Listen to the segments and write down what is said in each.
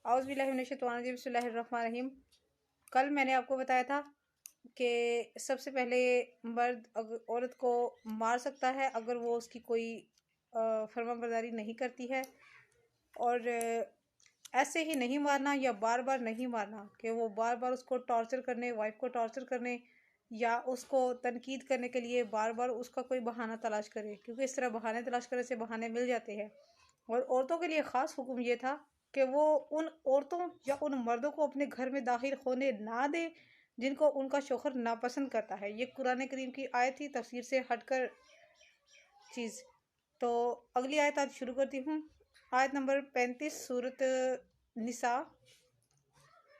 اعوذ باللہ من الشیطان الرجیم بسم اللہ الرحمن الرحیم۔ کل میں نے آپ کو بتایا تھا کہ سب سے پہلے مرد عورت کو مار سکتا ہے اگر وہ اس کی کوئی فرما برداری نہیں کرتی ہے، اور ایسے ہی نہیں مارنا یا بار بار نہیں مارنا کہ وہ بار بار اس کو ٹارچر کرنے، وائف کو ٹارچر کرنے یا اس کو تنقید کرنے کے لیے بار بار اس کا کوئی بہانہ تلاش کرے، کیونکہ اس طرح بہانے تلاش کرنے سے بہانے مل جاتے ہیں۔ اور عورتوں کے لیے خاص حکم یہ تھا کہ وہ ان عورتوں یا ان مردوں کو اپنے گھر میں داخل ہونے نہ دیں جن کو ان کا شوہر ناپسند کرتا ہے۔ یہ قرآن کریم کی آیت تھی، تفسیر سے ہٹ کر چیز۔ تو اگلی آیت آج شروع کرتی ہوں، آیت نمبر 35 سورۃ نساء۔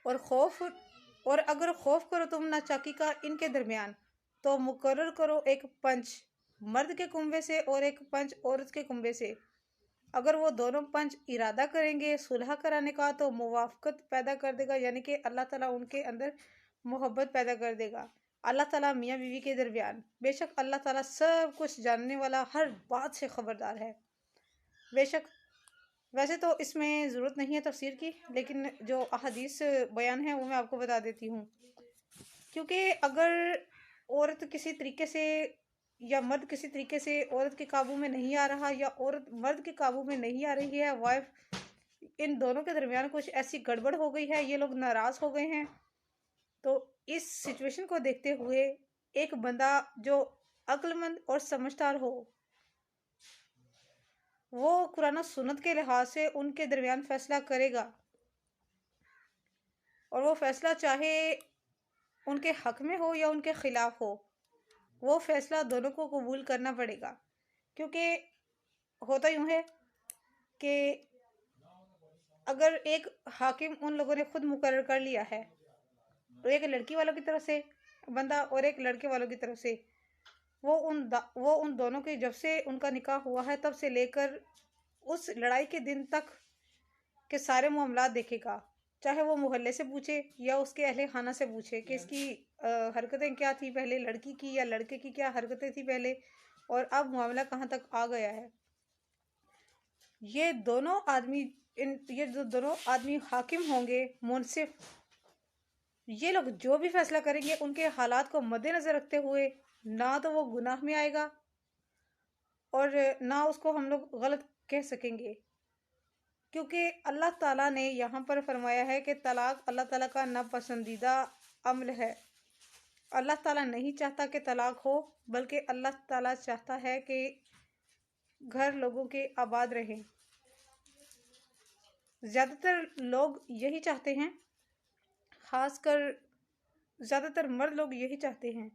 اور اگر خوف کرو تم ناچاکی کا ان کے درمیان تو مقرر کرو ایک پنچ مرد کے کنبے سے اور ایک پنچ عورت کے کنبے سے۔ اگر وہ دونوں پنچ ارادہ کریں گے صلح کرانے کا تو موافقت پیدا کر دے گا، یعنی کہ اللہ تعالیٰ ان کے اندر محبت پیدا کر دے گا۔ اللہ تعالیٰ میاں بیوی کے درمیان، بے شک اللہ تعالیٰ سب کچھ جاننے والا، ہر بات سے خبردار ہے۔ بے شک ویسے تو اس میں ضرورت نہیں ہے تفسیر کی، لیکن جو احادیث بیان ہے وہ میں آپ کو بتا دیتی ہوں، کیونکہ اگر عورت کسی طریقے سے یا مرد کسی طریقے سے عورت کے قابو میں نہیں آ رہا یا عورت مرد کے قابو میں نہیں آ رہی ہے، وائف ان دونوں کے درمیان کچھ ایسی گڑبڑ ہو گئی ہے، یہ لوگ ناراض ہو گئے ہیں، تو اس سچویشن کو دیکھتے ہوئے ایک بندہ جو عقل مند اور سمجھدار ہو وہ قرآن و سنت کے لحاظ سے ان کے درمیان فیصلہ کرے گا، اور وہ فیصلہ چاہے ان کے حق میں ہو یا ان کے خلاف ہو، وہ فیصلہ دونوں کو قبول کرنا پڑے گا۔ کیونکہ ہوتا یوں ہے کہ اگر ایک حاکم ان لوگوں نے خود مقرر کر لیا ہے، ایک لڑکی والوں کی طرف سے بندہ اور ایک لڑکے والوں کی طرف سے، وہ ان دونوں کے جب سے ان کا نکاح ہوا ہے تب سے لے کر اس لڑائی کے دن تک کے سارے معاملات دیکھے گا، چاہے وہ محلے سے پوچھے یا اس کے اہل خانہ سے پوچھے کہ اس کی حرکتیں کیا تھی پہلے، لڑکی کی یا لڑکے کی کیا حرکتیں تھی پہلے، اور اب معاملہ کہاں تک آ گیا ہے۔ یہ جو دونوں آدمی حاکم ہوں گے، منصف، یہ لوگ جو بھی فیصلہ کریں گے ان کے حالات کو مد نظر رکھتے ہوئے نہ تو وہ گناہ میں آئے گا اور نہ اس کو ہم لوگ غلط کہہ سکیں گے، کیونکہ اللہ تعالیٰ نے یہاں پر فرمایا ہے کہ طلاق اللہ تعالیٰ کا ناپسندیدہ عمل ہے۔ اللہ تعالیٰ نہیں چاہتا کہ طلاق ہو، بلکہ اللہ تعالیٰ چاہتا ہے کہ گھر لوگوں کے آباد رہیں۔ زیادہ تر لوگ یہی چاہتے ہیں، خاص کر زیادہ تر مرد لوگ یہی چاہتے ہیں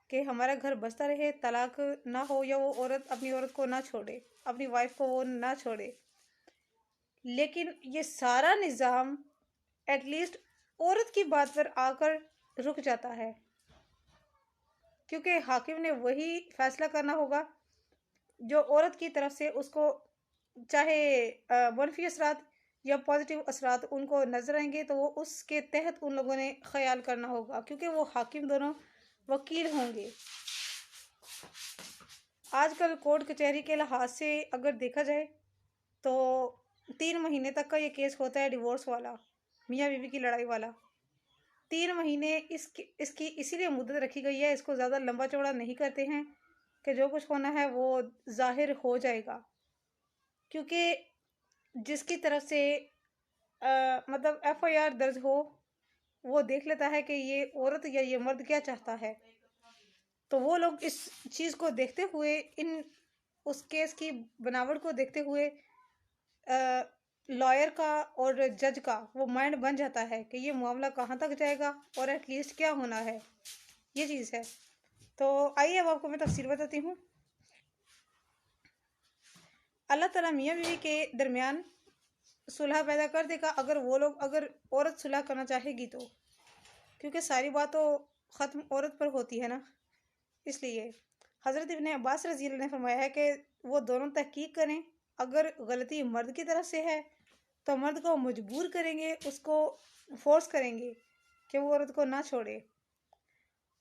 کہ ہمارا گھر بستا رہے، طلاق نہ ہو، یا وہ عورت اپنی عورت کو نہ چھوڑے، اپنی وائف کو وہ نہ چھوڑے۔ لیکن یہ سارا نظام ایٹ لیسٹ عورت کی بات پر آ کر رک جاتا ہے، کیونکہ حاکم نے وہی فیصلہ کرنا ہوگا جو عورت کی طرف سے اس کو چاہے منفی اثرات یا پازیٹیو اثرات ان کو نظر آئیں گے تو وہ اس کے تحت ان لوگوں نے خیال کرنا ہوگا، کیونکہ وہ حاکم دونوں وکیل ہوں گے۔ آج کل کورٹ کچہری کے لحاظ سے اگر دیکھا جائے تو 3 مہینے تک کا یہ کیس ہوتا ہے، ڈیورس والا، میاں بیوی کی لڑائی والا۔ 3 مہینے اس کی اسی لیے مدت رکھی گئی ہے، اس کو زیادہ لمبا چوڑا نہیں کرتے ہیں کہ جو کچھ ہونا ہے وہ ظاہر ہو جائے گا، کیونکہ جس کی طرف سے مطلب FIR درج ہو وہ دیکھ لیتا ہے کہ یہ عورت یا یہ مرد کیا چاہتا ہے، تو وہ لوگ اس چیز کو دیکھتے ہوئے، اس کیس کی بناوٹ کو دیکھتے ہوئے لائر کا اور جج کا وہ مائنڈ بن جاتا ہے کہ یہ معاملہ کہاں تک جائے گا اور ایٹ لیسٹ کیا ہونا ہے، یہ چیز ہے۔ تو آئیے اب آپ کو میں تفسیر بتاتی ہوں۔ اللہ تعالیٰ میاں بیوی کے درمیان صلح پیدا کر دے گا اگر عورت صلح کرنا چاہے گی تو، کیونکہ ساری بات تو ختم عورت پر ہوتی ہے نا، اس لیے حضرت ابن عباس رضی اللہ عنہ نے فرمایا ہے کہ وہ دونوں تحقیق کریں، اگر غلطی مرد کی طرف سے ہے تو مرد کو مجبور کریں گے، اس کو فورس کریں گے کہ وہ عورت کو نہ چھوڑے،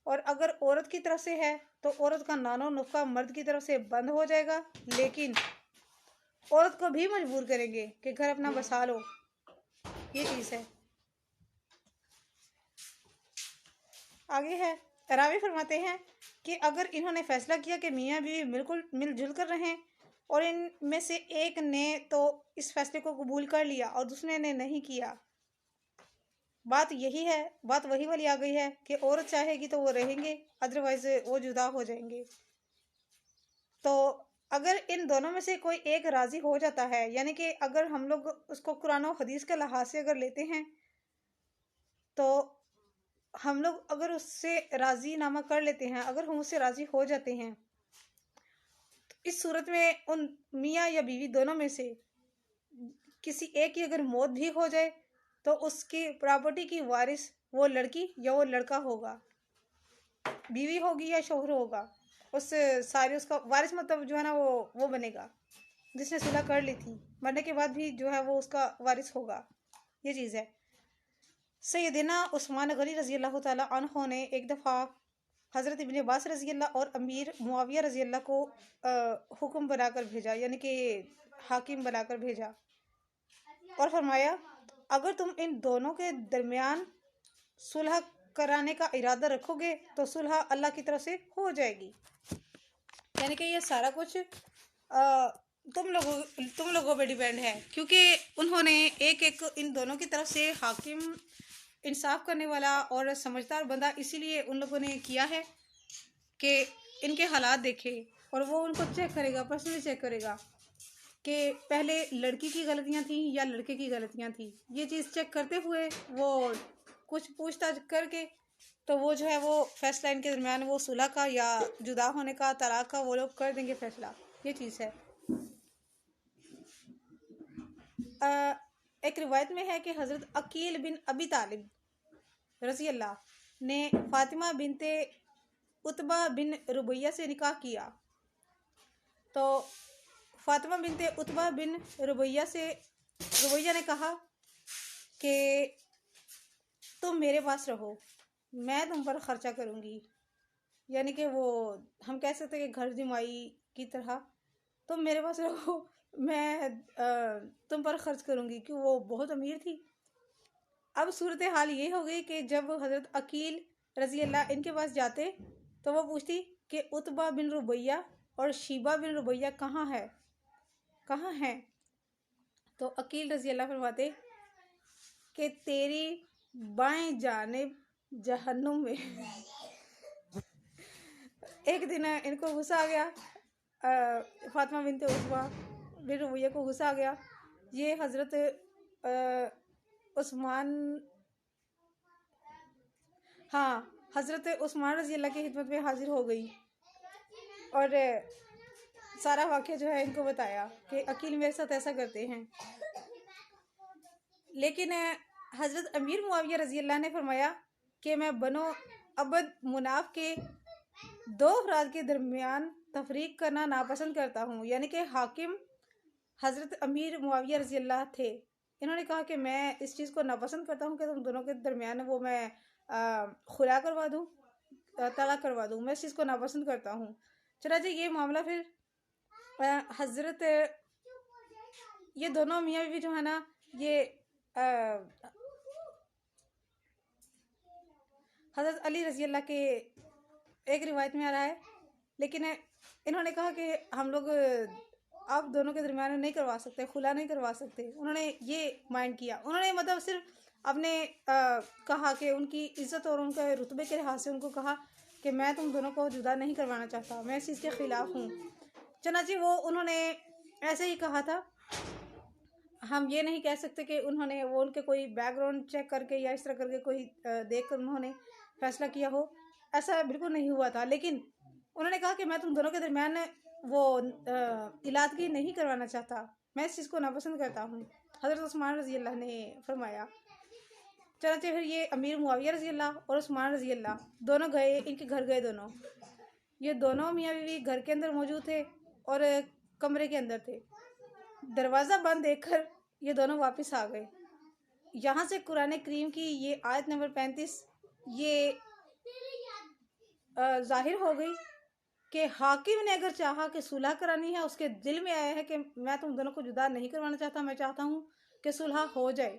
اور اگر عورت کی طرف سے ہے تو عورت کا نان و نفقہ مرد کی طرف سے بند ہو جائے گا، لیکن عورت کو بھی مجبور کریں گے کہ گھر اپنا بسا لو۔ یہ چیز ہے۔ آگے ہے، راوی فرماتے ہیں کہ اگر انہوں نے فیصلہ کیا کہ میاں بیوی بالکل مل جل کر رہیں اور ان میں سے ایک نے تو اس فیصلے کو قبول کر لیا اور دوسرے نے نہیں کیا، بات یہی ہے، بات وہی والی آ گئی ہے کہ عورت چاہے گی تو وہ رہیں گے، ادروائز وہ جدا ہو جائیں گے۔ تو اگر ان دونوں میں سے کوئی ایک راضی ہو جاتا ہے، یعنی کہ اگر ہم لوگ اس کو قرآن و حدیث کے لحاظ سے اگر لیتے ہیں تو ہم لوگ اگر اس سے راضی نامہ کر لیتے ہیں، اگر ہم اس سے راضی ہو جاتے ہیں، تو اس صورت میں ان میاں یا بیوی دونوں میں سے کسی ایک کی اگر موت بھی ہو جائے تو اس کی پراپرٹی کی وارث وہ لڑکی یا وہ لڑکا ہوگا، بیوی ہوگی یا شوہر ہوگا، اس سارے اس کا وارث مطلب جو ہے نا وہ بنے گا جس نے صلح کر لی تھی، مرنے کے بعد بھی جو ہے وہ اس کا وارث ہوگا۔ یہ چیز ہے۔ سیدنا عثمان غنی رضی اللہ تعالیٰ عنہ نے ایک دفعہ حضرت ابن عباس رضی اللہ اور امیر معاویہ رضی اللہ کو حکم بنا کر بھیجا، یعنی کہ حاکم بنا کر بھیجا، اور فرمایا اگر تم ان دونوں کے درمیان صلح کرانے کا ارادہ رکھو گے تو صلح اللہ کی طرف سے ہو جائے گی، یعنی کہ یہ سارا کچھ تم لوگوں پہ ڈیپینڈ ہے، کیونکہ انہوں نے ایک ان دونوں کی طرف سے حاکم انصاف کرنے والا اور سمجھدار بندہ اسی لیے ان لوگوں نے کیا ہے کہ ان کے حالات دیکھے اور وہ ان کو چیک کرے گا، پرسنلی چیک کرے گا کہ پہلے لڑکی کی غلطیاں تھیں یا لڑکے کی غلطیاں تھیں، یہ چیز چیک کرتے ہوئے وہ کچھ پوچھ تاچھ کر کے تو وہ جو ہے وہ فیصلہ ان کے درمیان وہ صلح کا یا جدا ہونے کا، طلاق کا وہ لوگ کر دیں گے فیصلہ۔ یہ چیز ہے۔ ایک روایت میں ہے کہ حضرت عقیل بن ابی طالب رضی اللہ نے فاطمہ بنت عتبہ بن ربیہ سے نکاح کیا، تو فاطمہ بنت عتبہ بن ربیہ نے کہا کہ تم میرے پاس رہو، میں تم پر خرچہ کروں گی، یعنی کہ وہ ہم کہہ سکتے کہ گھر جمائی کی طرح، تم میرے پاس رہو، میں تم پر خرچ کروں گی، کیوں وہ بہت امیر تھی۔ اب صورتحال یہ ہو گئی کہ جب حضرت عقیل رضی اللہ ان کے پاس جاتے تو وہ پوچھتی کہ عتبہ بن ربیہ اور شیبہ بن ربیہ کہاں ہیں؟ تو عقیل رضی اللہ فرماتے کہ تیری بائیں جانب جہنم میں۔ ایک دن ان کو غصہ آ گیا، فاطمہ بنت عتبہ بن ربیہ کو غصہ آ گیا، یہ حضرت عثمان رضی اللہ کی خدمت میں حاضر ہو گئی اور سارا واقعہ جو ہے ان کو بتایا کہ عقیل میرے ساتھ ایسا کرتے ہیں، لیکن حضرت امیر معاویہ رضی اللہ نے فرمایا کہ میں بنو عبد مناف کے دو افراد کے درمیان تفریق کرنا ناپسند کرتا ہوں، یعنی کہ حاکم حضرت امیر معاویہ رضی اللہ تھے، انہوں نے کہا کہ میں اس چیز کو ناپسند کرتا ہوں کہ تم دونوں کے درمیان وہ میں خلا کروا دوں، طلاق کروا دوں، میں اس چیز کو ناپسند کرتا ہوں۔ چنانچہ یہ معاملہ پھر حضرت یہ دونوں میاں بیوی جو ہے نا، یہ حضرت علی رضی اللہ کے ایک روایت میں آ رہا ہے، لیکن انہوں نے کہا کہ ہم لوگ آپ دونوں کے درمیان نہیں کروا سکتے، خلا نہیں کروا سکتے، انہوں نے یہ مائنڈ کیا، انہوں نے مطلب صرف اپنے کہا کہ ان کی عزت اور ان کے رتبے کے لحاظ سے ان کو کہا کہ میں تم دونوں کو جدا نہیں کروانا چاہتا، میں اس چیز کے خلاف ہوں۔ چنانچہ انہوں نے ایسے ہی کہا تھا، ہم یہ نہیں کہہ سکتے کہ انہوں نے وہ ان کے کوئی بیک گراؤنڈ چیک کر کے یا اس طرح کر کے کوئی دیکھ کر انہوں نے فیصلہ کیا ہو، ایسا بالکل نہیں ہوا تھا، لیکن انہوں نے کہا کہ میں تم دونوں کے درمیان وہ علادگی نہیں کروانا چاہتا، میں اس چیز کو ناپسند کرتا ہوں، حضرت عثمان رضی اللہ نے فرمایا۔ چنانچہ پھر یہ امیر معاویہ رضی اللہ اور عثمان رضی اللہ دونوں گئے، ان کے گھر گئے، یہ دونوں میاں بیوی گھر کے اندر موجود تھے اور کمرے کے اندر تھے، دروازہ بند دیکھ کر یہ دونوں واپس آ گئے۔ یہاں سے قرآن کریم کی یہ آیت نمبر 35 یہ ظاہر ہو گئی کہ حاکم نے اگر چاہا کہ صلح کرانی ہے، اس کے دل میں آیا ہے کہ میں تم دونوں کو جدا نہیں کروانا چاہتا، میں چاہتا ہوں کہ صلح ہو جائے،